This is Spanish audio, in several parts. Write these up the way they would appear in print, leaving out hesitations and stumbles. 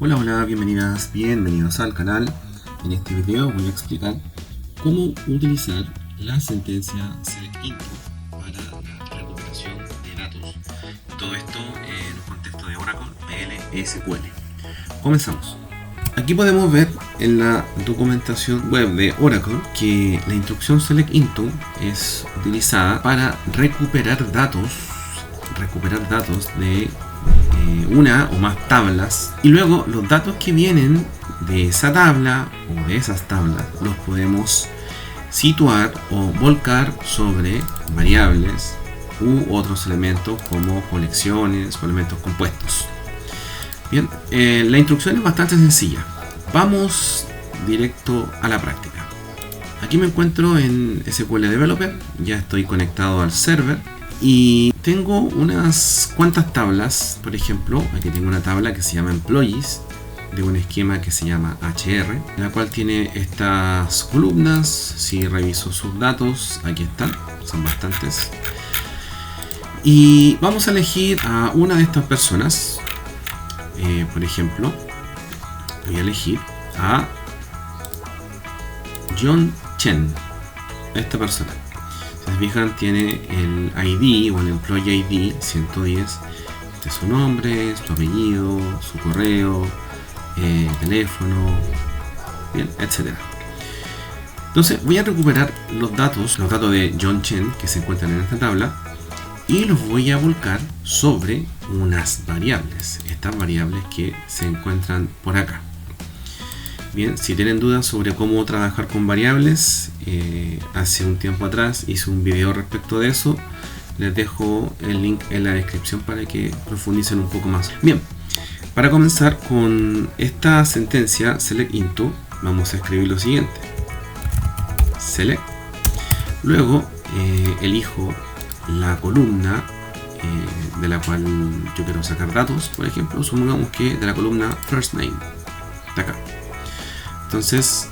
Hola, hola, bienvenidos al canal. En este video voy a explicar cómo utilizar la sentencia select_into para la recuperación de datos. Todo esto en un contexto de Oracle PL/SQL. Comenzamos. Aquí podemos ver en la documentación web de Oracle que la instrucción select_into es utilizada para recuperar datos de una o más tablas, y luego los datos que vienen de esa tabla o de esas tablas los podemos situar o volcar sobre variables u otros elementos como colecciones o elementos compuestos. Bien, la instrucción es bastante sencilla. Vamos directo a la práctica. Aquí me encuentro en SQL Developer, ya estoy conectado al server y tengo unas cuantas tablas. Por ejemplo, aquí tengo una tabla que se llama Employees, de un esquema que se llama HR, la cual tiene estas columnas. Si reviso sus datos, aquí están, son bastantes. Y vamos a elegir a una de estas personas. Por ejemplo, voy a elegir a John Chen, esta persona. Si se fijan, tiene el ID o el Employee ID 110. Este es su nombre, su apellido, su correo, teléfono, bien, etcétera. Entonces voy a recuperar los datos de John Chen que se encuentran en esta tabla y los voy a volcar sobre unas variables, estas variables que se encuentran por acá. Bien, si tienen dudas sobre cómo trabajar con variables, hace un tiempo atrás hice un video respecto de eso. Les dejo el link en la descripción para que profundicen un poco más. Bien, para comenzar con esta sentencia select_into, vamos a escribir lo siguiente: select. Luego elijo la columna de la cual yo quiero sacar datos. Por ejemplo, supongamos que de la columna first name, de acá. Entonces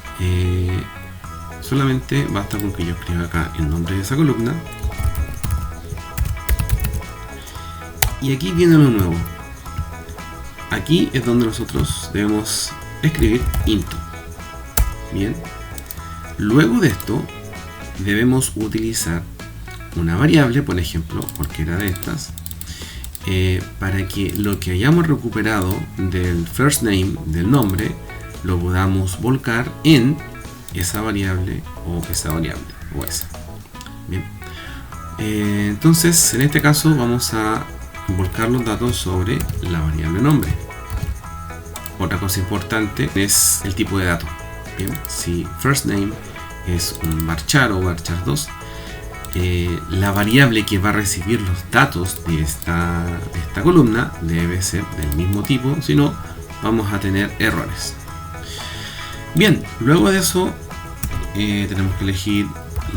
solamente basta con que yo escriba acá el nombre de esa columna, y aquí viene lo nuevo. Aquí es donde nosotros debemos escribir into. Bien, luego de esto debemos utilizar una variable, por ejemplo cualquiera de estas, para que lo que hayamos recuperado del first name, del nombre, lo podamos volcar en esa variable o esa. Bien, entonces en este caso vamos a volcar los datos sobre la variable nombre. Otra cosa importante es el tipo de dato. Bien, si first name es un varchar o varchar2, la variable que va a recibir los datos de esta columna debe ser del mismo tipo, si no vamos a tener errores. Bien, luego de eso tenemos que elegir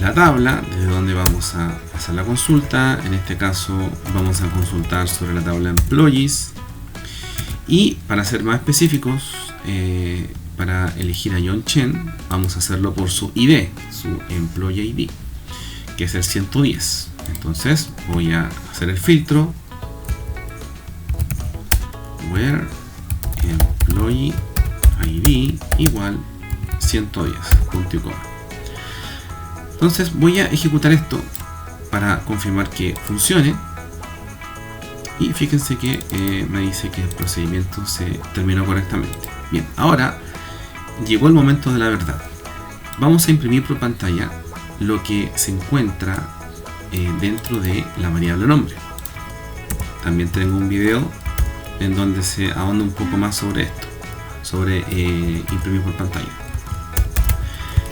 la tabla desde donde vamos a hacer la consulta. En este caso vamos a consultar sobre la tabla Employees, y para ser más específicos, para elegir a John Chen vamos a hacerlo por su ID, su Employee ID, que es el 110. Entonces voy a hacer el filtro where Employee ID igual 110, punto y coma. Entonces voy a ejecutar esto para confirmar que funcione, y fíjense que me dice que el procedimiento se terminó correctamente. Bien, ahora llegó el momento de la verdad. Vamos a imprimir por pantalla lo que se encuentra dentro de la variable nombre. También tengo un video en donde se ahonda un poco más sobre esto, sobre imprimir por pantalla.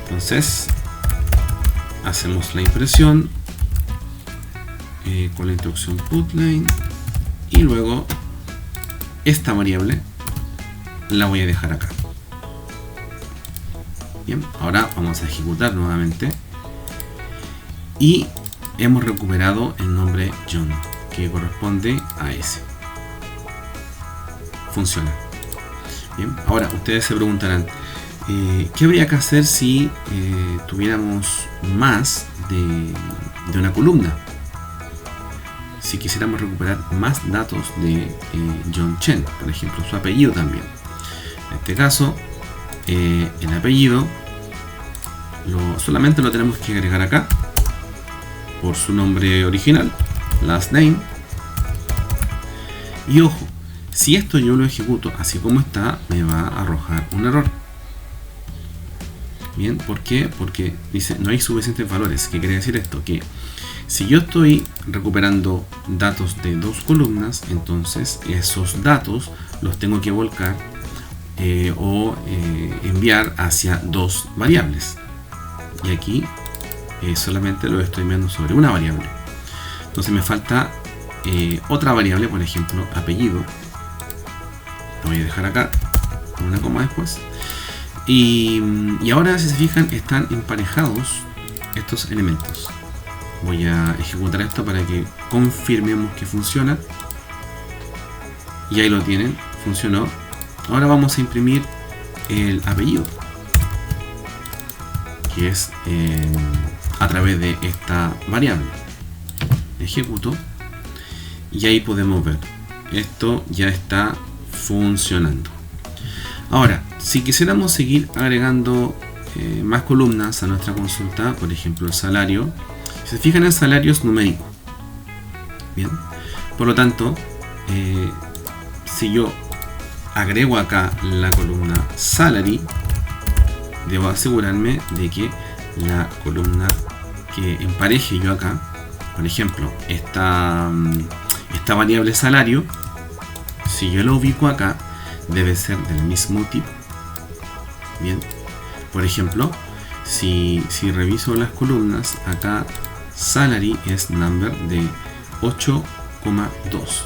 Entonces hacemos la impresión con la instrucción putLine, y luego esta variable la voy a dejar acá. Bien, ahora vamos a ejecutar nuevamente y hemos recuperado el nombre John, que corresponde a ese. Funciona. Bien, ahora ustedes se preguntarán, ¿qué habría que hacer si tuviéramos más de una columna? Si quisiéramos recuperar más datos de John Chen, por ejemplo, su apellido también. En este caso, el apellido solamente lo tenemos que agregar acá por su nombre original, last name. Y ojo, si esto yo lo ejecuto así como está, me va a arrojar un error. Bien, ¿por qué? Porque dice no hay suficientes valores. ¿Qué quiere decir esto? Que si yo estoy recuperando datos de dos columnas, entonces esos datos los tengo que volcar o enviar hacia dos variables. Y aquí solamente lo estoy enviando sobre una variable. Entonces me falta otra variable, por ejemplo, apellido. Lo voy a dejar acá con una coma después. Y ahora, si se fijan, están emparejados estos elementos. Voy a ejecutar esto para que confirmemos que funciona. Y ahí lo tienen, funcionó. Ahora vamos a imprimir el apellido, que es a través de esta variable. Ejecuto y ahí podemos ver, esto ya está funcionando. Ahora, si quisiéramos seguir agregando más columnas a nuestra consulta, por ejemplo el salario, si se fijan, el salario es numérico. Bien, por lo tanto, si yo agrego acá la columna salary, debo asegurarme de que la columna que empareje yo acá, por ejemplo esta variable salario, si yo la ubico acá, debe ser del mismo tipo. Bien, por ejemplo, si reviso las columnas, acá salary es number de 8,2,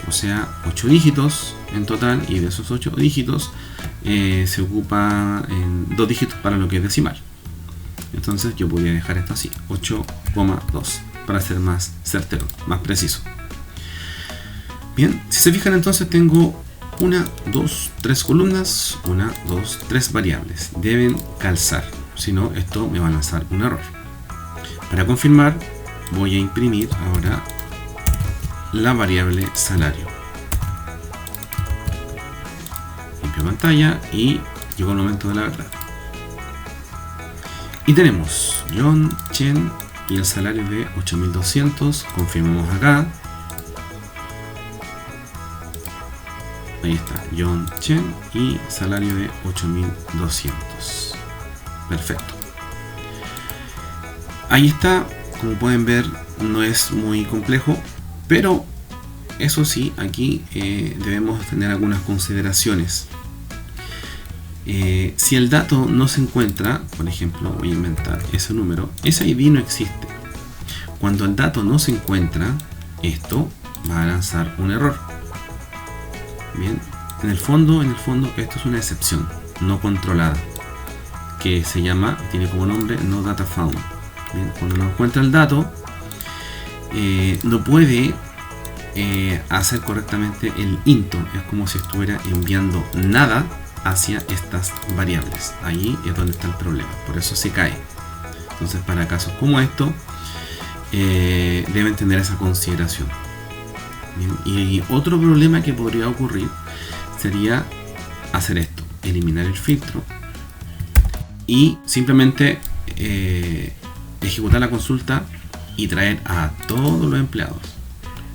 o sea 8 dígitos en total, y de esos 8 dígitos se ocupa en 2 dígitos para lo que es decimal. Entonces yo podría dejar esto así, 8,2, para ser más certero, más preciso. Bien, si se fijan, entonces tengo 1, 2, 3 columnas, 1, 2, 3 variables. Deben calzar, si no esto me va a lanzar un error. Para confirmar, voy a imprimir ahora la variable salario. Limpio pantalla y llegó el momento de la verdad. Y tenemos John Chen y el salario de 8.200. Confirmamos acá. Ahí está, John Chen y salario de 8.200. Perfecto. Ahí está. Como pueden ver, no es muy complejo, pero eso sí, aquí debemos tener algunas consideraciones. Si el dato no se encuentra, por ejemplo, voy a inventar ese número, ese ID no existe. Cuando el dato no se encuentra, esto va a lanzar un error. Bien, en el fondo, esto es una excepción no controlada, que se llama, tiene como nombre no data found. Bien, cuando no encuentra el dato, no puede hacer correctamente el into. Es como si estuviera enviando nada hacia estas variables. Ahí es donde está el problema, por eso se cae. Entonces, para casos como esto, deben tener esa consideración. Bien, y otro problema que podría ocurrir sería hacer esto, eliminar el filtro y simplemente ejecutar la consulta y traer a todos los empleados.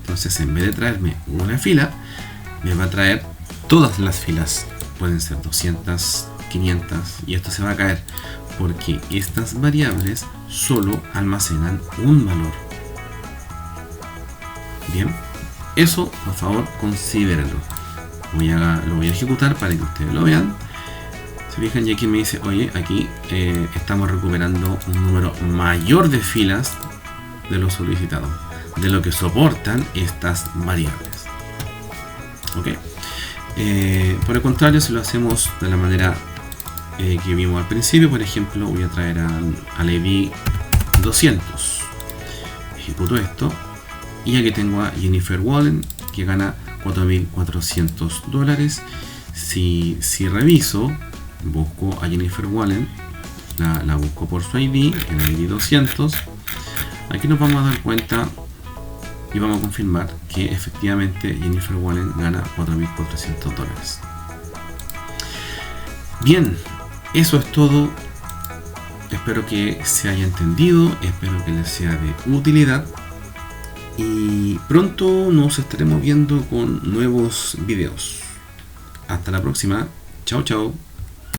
Entonces, en vez de traerme una fila, me va a traer todas las filas. Pueden ser 200, 500, y esto se va a caer porque estas variables solo almacenan un valor. Bien, eso por favor considérenlo. Lo voy a ejecutar para que ustedes lo vean. Se fijan, y aquí me dice, oye, aquí estamos recuperando un número mayor de filas de lo solicitado, de lo que soportan estas variables. Ok. Por el contrario, si lo hacemos de la manera que vimos al principio, por ejemplo, voy a traer al ID 200. Ejecuto esto y aquí tengo a Jennifer Wallen, que gana $4.400. Si reviso, busco a Jennifer Wallen, la busco por su ID, el ID 200. Aquí nos vamos a dar cuenta y vamos a confirmar que efectivamente Jennifer Wallen gana $4.400. Bien, eso es todo. Espero que se haya entendido, espero que les sea de utilidad. Y pronto nos estaremos viendo con nuevos videos. Hasta la próxima. Chao, chao.